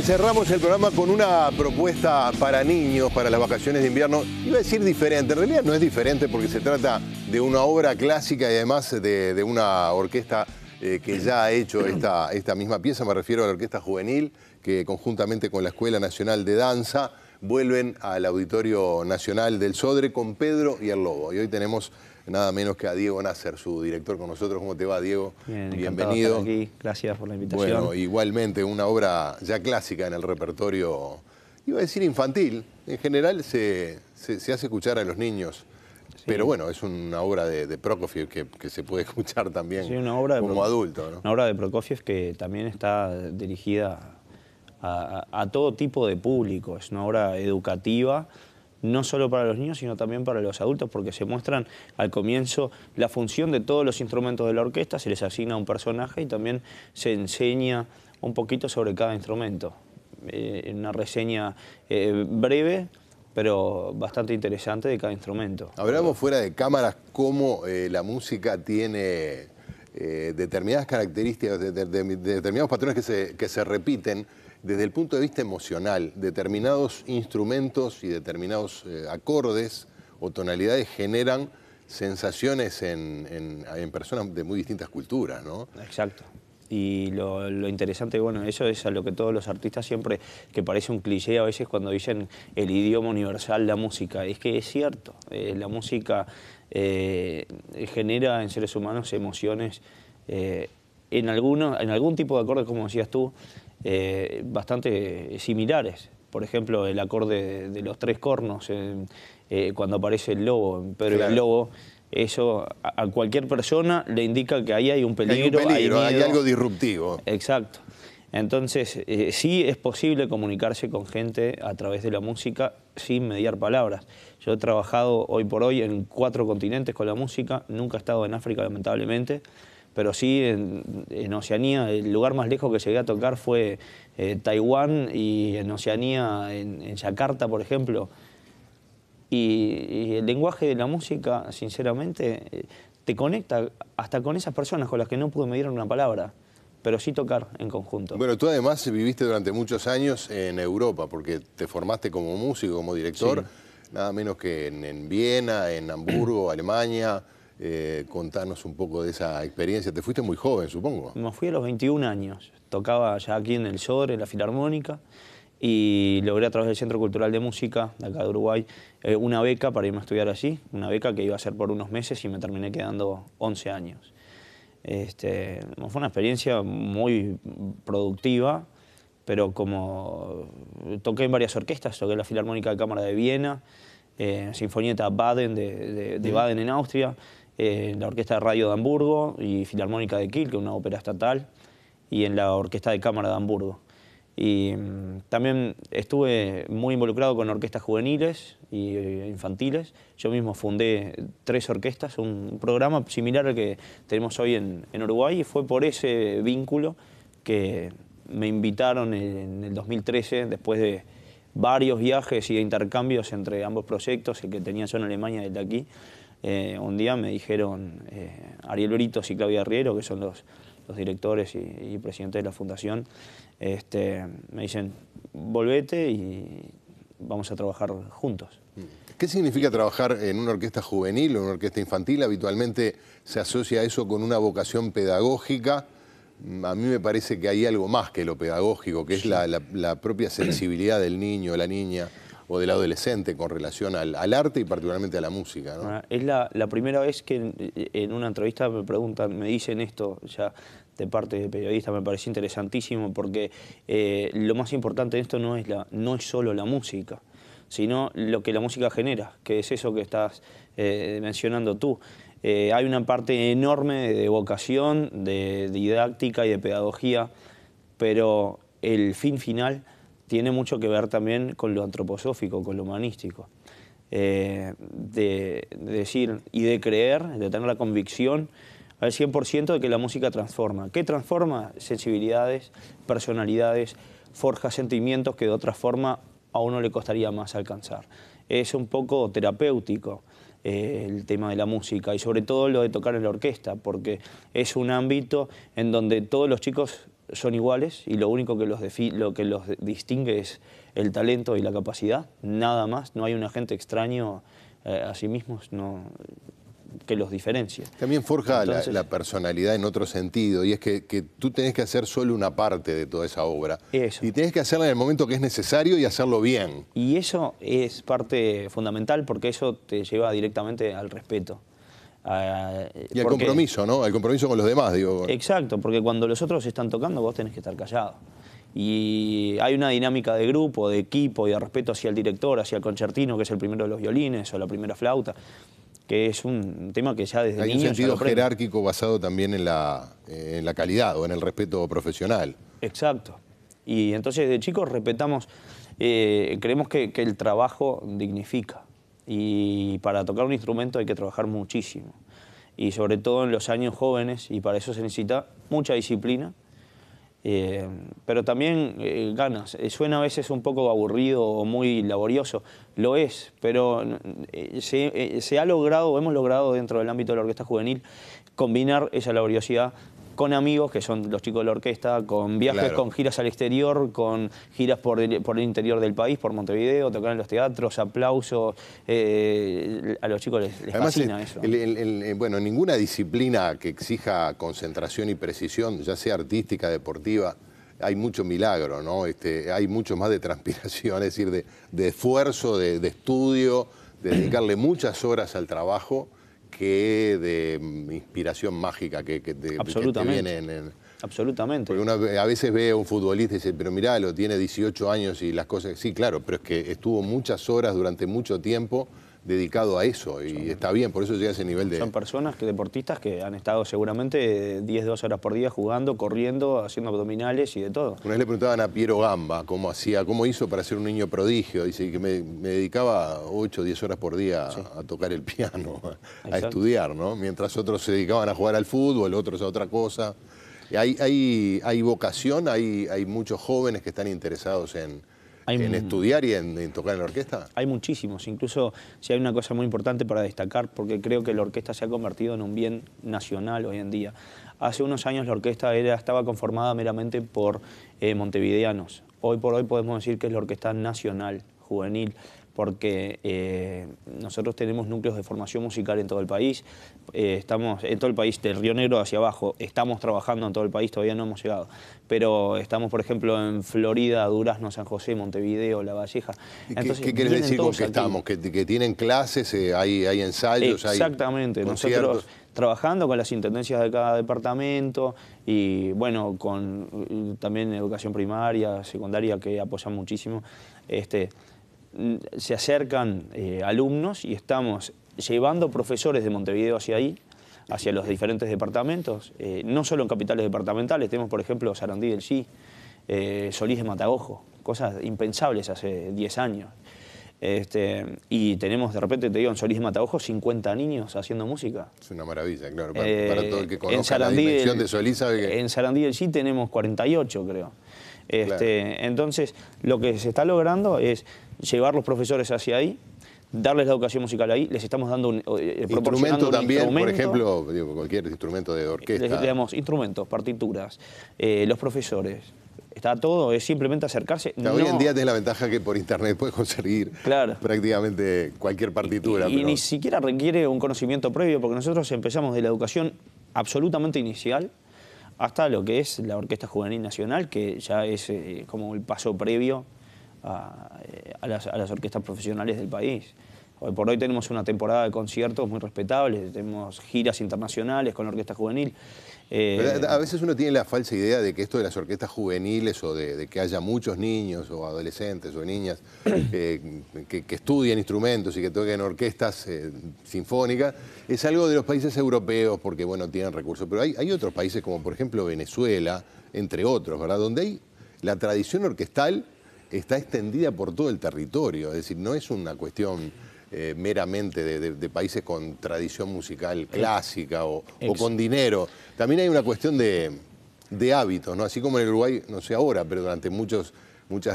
Cerramos el programa con una propuesta para niños, para las vacaciones de invierno. Iba a decir diferente, en realidad no es diferente porque se trata de una obra clásica y además de una orquesta que ya ha hecho esta misma pieza. Me refiero a la Orquesta Juvenil, que conjuntamente con la Escuela Nacional de Danza vuelven al Auditorio Nacional del Sodre con Pedro y el Lobo. Y hoy tenemos nada menos que a Diego Nasser, su director, con nosotros. ¿Cómo te va, Diego? Bien, bienvenido. Estar aquí. Gracias por la invitación. Bueno, igualmente una obra ya clásica en el repertorio, iba a decir infantil. En general se hace escuchar a los niños, sí. Pero bueno, es una obra de Prokofiev que se puede escuchar también, sí, una obra como adulto, ¿no? Una obra de Prokofiev que también está dirigida a todo tipo de público. Es una obra educativa, no solo para los niños, sino también para los adultos, porque se muestran al comienzo la función de todos los instrumentos de la orquesta, se les asigna un personaje y también se enseña un poquito sobre cada instrumento. Una reseña breve, pero bastante interesante de cada instrumento. Hablamos fuera de cámaras cómo la música tiene determinadas características, determinados patrones que se repiten desde el punto de vista emocional. Determinados instrumentos y determinados acordes o tonalidades generan sensaciones en personas de muy distintas culturas, ¿no? Exacto. Y lo interesante, bueno, eso es a lo que todos los artistas siempre, que parece un cliché a veces cuando dicen el idioma universal, la música, es que es cierto, la música genera en seres humanos emociones en algún tipo de acorde, como decías tú, bastante similares. Por ejemplo, el acorde de los tres cornos, cuando aparece el lobo, en Pedro y el Lobo, eso a cualquier persona le indica que ahí hay un peligro, hay algo disruptivo. Exacto. Entonces, sí es posible comunicarse con gente a través de la música sin mediar palabras. Yo he trabajado hoy por hoy en 4 continentes con la música, nunca he estado en África, lamentablemente, pero sí en Oceanía. El lugar más lejos que llegué a tocar fue Taiwán, y en Oceanía, en Yakarta, por ejemplo. Y el lenguaje de la música, sinceramente, te conecta hasta con esas personas con las que no pude medir una palabra, pero sí tocar en conjunto. Bueno, tú además viviste durante muchos años en Europa, porque te formaste como músico, como director, sí, nada menos que en Viena, en Hamburgo, Alemania. Contanos un poco de esa experiencia. Te fuiste muy joven, supongo. Me fui a los 21 años. Tocaba ya aquí en el Sodre, en la Filarmónica, y logré a través del Centro Cultural de Música de acá de Uruguay una beca para irme a estudiar allí, una beca que iba a ser por unos meses y me terminé quedando 11 años. Fue una experiencia muy productiva, pero como toqué en varias orquestas, toqué en la Filarmónica de Cámara de Viena, Sinfonietta Baden de Baden en Austria, la Orquesta de Radio de Hamburgo y Filarmónica de Kiel, que es una ópera estatal, y en la Orquesta de Cámara de Hamburgo. Y también estuve muy involucrado con orquestas juveniles e infantiles. Yo mismo fundé 3 orquestas, un programa similar al que tenemos hoy en Uruguay, y fue por ese vínculo que me invitaron en el 2013, después de varios viajes y de intercambios entre ambos proyectos, el que tenía yo en Alemania y el de aquí. Un día me dijeron Ariel Britos y Claudia Riero, que son los directores y presidentes de la fundación, me dicen, volvete y vamos a trabajar juntos. ¿Qué significa trabajar en una orquesta juvenil o una orquesta infantil? Habitualmente se asocia eso con una vocación pedagógica. A mí me parece que hay algo más que lo pedagógico, que es la propia sensibilidad del niño o la niña o del adolescente con relación al arte y particularmente a la música, ¿no? Es la primera vez que en una entrevista me preguntan, me dicen esto ya de parte de periodistas. Me pareció interesantísimo porque lo más importante de esto no es solo la música, sino lo que la música genera, que es eso que estás mencionando tú. Hay una parte enorme de vocación, de didáctica y de pedagogía, pero el fin final tiene mucho que ver también con lo antroposófico, con lo humanístico. De decir y de creer, de tener la convicción al 100% de que la música transforma. ¿Qué transforma? Sensibilidades, personalidades, forja sentimientos que de otra forma a uno le costaría más alcanzar. Es un poco terapéutico el tema de la música, y sobre todo lo de tocar en la orquesta, porque es un ámbito en donde todos los chicos son iguales y lo único que lo que los distingue es el talento y la capacidad, nada más. No hay un agente extraño a sí mismos que los diferencie. También forja la personalidad en otro sentido, y es que tú tenés que hacer solo una parte de toda esa obra. Eso. Y tenés que hacerla en el momento que es necesario y hacerlo bien. Y eso es parte fundamental porque eso te lleva directamente al respeto. Y al compromiso, ¿no? Al compromiso con los demás, digo. Exacto, porque cuando los otros están tocando vos tenés que estar callado. Y hay una dinámica de grupo, de equipo y de respeto hacia el director, hacia el concertino, que es el primero de los violines, o la primera flauta, que es un tema que ya desde niño... Hay un sentido jerárquico basado también en la calidad o en el respeto profesional. Exacto. Y entonces de chicos respetamos, creemos que el trabajo dignifica. Y para tocar un instrumento hay que trabajar muchísimo. Y sobre todo en los años jóvenes, y para eso se necesita mucha disciplina, pero también ganas. Suena a veces un poco aburrido o muy laborioso, lo es, pero se ha logrado, hemos logrado dentro del ámbito de la orquesta juvenil combinar esa laboriosidad con amigos, que son los chicos de la orquesta, con viajes, claro, con giras al exterior, con giras por el interior del país, por Montevideo, tocar en los teatros, aplausos. A los chicos les fascina eso. Bueno, ninguna disciplina que exija concentración y precisión, ya sea artística, deportiva, hay mucho milagro, ¿no? Hay mucho más de transpiración, es decir, de esfuerzo, de estudio, de dedicarle muchas horas al trabajo, que de inspiración mágica que te viene Absolutamente. Porque uno a veces ve a un futbolista y dice, pero mirá, lo tiene 18 años y las cosas... Sí, claro, pero es que estuvo muchas horas durante mucho tiempo dedicado a eso y está bien, por eso llega a ese nivel de... Son personas, deportistas que han estado seguramente 10, 12 horas por día jugando, corriendo, haciendo abdominales y de todo. Una vez le preguntaban a Piero Gamba cómo hizo para ser un niño prodigio. Dice que me dedicaba 8 o 10 horas por día, sí, a tocar el piano, a estudiar, ¿no? Mientras otros se dedicaban a jugar al fútbol, otros a otra cosa. Hay vocación, hay muchos jóvenes que están interesados en estudiar y en tocar en la orquesta. Hay muchísimos, incluso si hay una cosa muy importante para destacar, porque creo que la orquesta se ha convertido en un bien nacional hoy en día. Hace unos años la orquesta estaba conformada meramente por montevideanos. Hoy por hoy podemos decir que es la orquesta nacional, juvenil, porque nosotros tenemos núcleos de formación musical en todo el país, estamos en todo el país, del Río Negro hacia abajo, estamos trabajando en todo el país, todavía no hemos llegado, pero estamos, por ejemplo, en Florida, Durazno, San José, Montevideo, La Valleja. Entonces, ¿qué querés decir con que estamos? ¿Que tienen clases, hay ensayos, exactamente, hay nosotros trabajando con las intendencias de cada departamento y, bueno, con también educación primaria, secundaria, que apoyan muchísimo, se acercan alumnos y estamos llevando profesores de Montevideo hacia ahí, hacia los diferentes departamentos, no solo en capitales departamentales, tenemos por ejemplo Sarandí del Sí, Solís de Mataojo, cosas impensables hace 10 años. Y tenemos, de repente te digo, en Solís de Mataojo 50 niños haciendo música. Es una maravilla, claro, para todo el que conozca la dimensión de Solís sabe que... En Sarandí del Sí tenemos 48, creo. Claro. Entonces, lo que se está logrando es llevar los profesores hacia ahí, darles la educación musical ahí, les estamos dando instrumento también, por ejemplo, digo, cualquier instrumento de orquesta. Les damos instrumentos, partituras, los profesores. Está todo, es simplemente acercarse. Hoy en día tenés la ventaja que por internet puedes conseguir prácticamente cualquier partitura. Y ni siquiera requiere un conocimiento previo, porque nosotros empezamos de la educación absolutamente inicial hasta lo que es la Orquesta Juvenil Nacional, que ya es como el paso previo a las orquestas profesionales del país. Hoy por hoy tenemos una temporada de conciertos muy respetables, tenemos giras internacionales con la Orquesta Juvenil. A veces uno tiene la falsa idea de que esto de las orquestas juveniles o de que haya muchos niños o adolescentes o niñas que estudien instrumentos y que toquen orquestas sinfónicas, es algo de los países europeos porque, bueno, tienen recursos. Pero hay otros países como, por ejemplo, Venezuela, entre otros, ¿verdad? Donde la tradición orquestal está extendida por todo el territorio. Es decir, no es una cuestión meramente de países con tradición musical clásica o con dinero. También hay una cuestión de hábitos, ¿no? Así como en el Uruguay, no sé ahora, pero durante muchas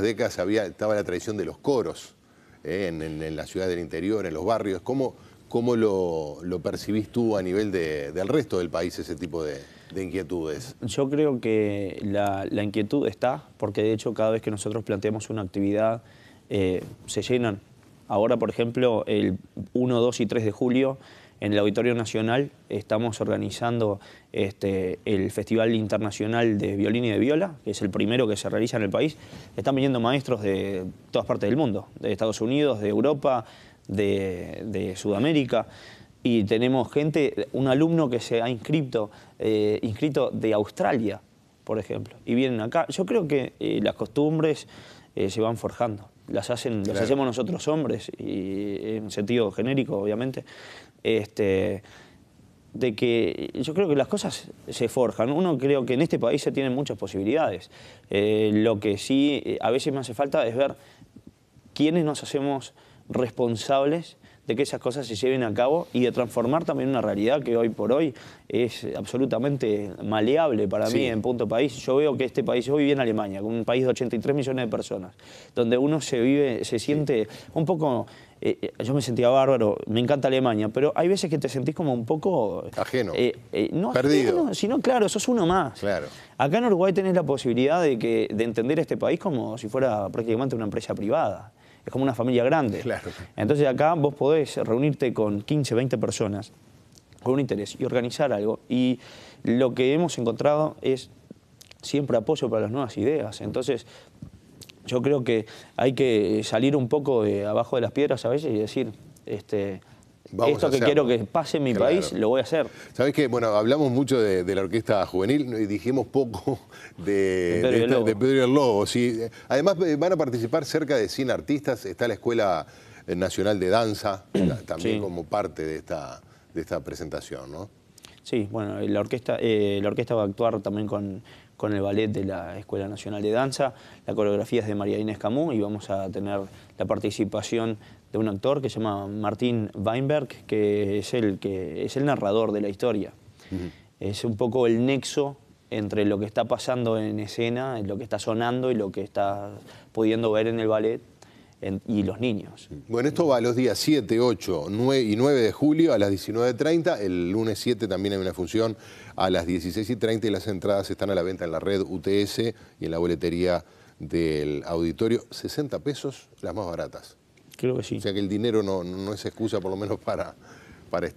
décadas estaba la tradición de los coros en la ciudad del interior, en los barrios. ¿Cómo ¿Cómo lo percibís tú a nivel del resto del país, ese tipo de inquietudes? Yo creo que la inquietud está, porque de hecho cada vez que nosotros planteamos una actividad se llenan. Ahora, por ejemplo, el 1, 2 y 3 de julio en el Auditorio Nacional estamos organizando el Festival Internacional de Violín y de Viola, que es el primero que se realiza en el país. Están viniendo maestros de todas partes del mundo, de Estados Unidos, de Europa, de Sudamérica. Y tenemos gente, un alumno que se ha inscrito de Australia, por ejemplo, y vienen acá. Yo creo que las costumbres se van forjando. Las hacemos nosotros hombres, y en sentido genérico, obviamente, de que yo creo que las cosas se forjan. Uno creo que en este país se tienen muchas posibilidades. Lo que sí a veces me hace falta es ver quiénes nos hacemos responsables de que esas cosas se lleven a cabo y de transformar también una realidad que hoy por hoy es absolutamente maleable para mí en punto país. Yo veo que este país, yo viví en Alemania, un país de 83 millones de personas, donde uno se siente un poco, yo me sentía bárbaro, me encanta Alemania, pero hay veces que te sentís como un poco... Ajeno, no perdido. Ajeno, sino claro, sos uno más. Claro. Acá en Uruguay tenés la posibilidad de entender este país como si fuera prácticamente una empresa privada. Es como una familia grande. Claro. Entonces acá vos podés reunirte con 15, 20 personas con un interés y organizar algo. Y lo que hemos encontrado es siempre apoyo para las nuevas ideas. Entonces yo creo que hay que salir un poco de abajo de las piedras a veces y decir, esto que quiero que pase en mi país, lo voy a hacer. ¿Sabés qué? Bueno, hablamos mucho de la orquesta juvenil y dijimos poco de Pedro y el Lobo. Sí. Además van a participar cerca de 100 artistas. Está la Escuela Nacional de Danza, también como parte de esta presentación, ¿no? Sí, bueno, la orquesta va a actuar también con el ballet de la Escuela Nacional de Danza. La coreografía es de María Inés Camus y vamos a tener la participación de un actor que se llama Martín Weinberg, que es el narrador de la historia. Es un poco el nexo entre lo que está pasando en escena, lo que está sonando y lo que está pudiendo ver en el ballet y los niños. Bueno, esto va los días 7, 8 y 9 de julio a las 19:30. El lunes 7 también hay una función a las 16:30 y las entradas están a la venta en la red UTS y en la boletería del auditorio. 60 pesos, las más baratas. Creo que sí. O sea que el dinero no es excusa por lo menos para ver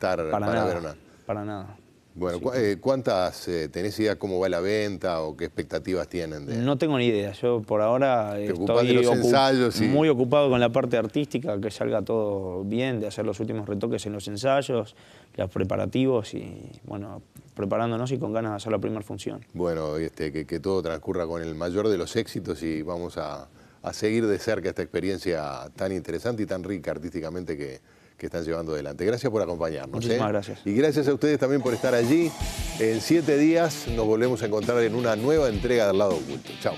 una. Para nada. Bueno, sí. ¿Cuántas tenés idea cómo va la venta o qué expectativas tienen? No tengo ni idea. Yo por ahora estoy de los ensayos, muy ocupado con la parte artística, que salga todo bien, de hacer los últimos retoques en los ensayos, los preparativos y, bueno, preparándonos y con ganas de hacer la primera función. Bueno, que todo transcurra con el mayor de los éxitos y vamos a seguir de cerca esta experiencia tan interesante y tan rica artísticamente que están llevando adelante. Gracias por acompañarnos. Muchísimas gracias. Y gracias a ustedes también por estar allí. En 7 días nos volvemos a encontrar en una nueva entrega del Lado Oculto. Chao.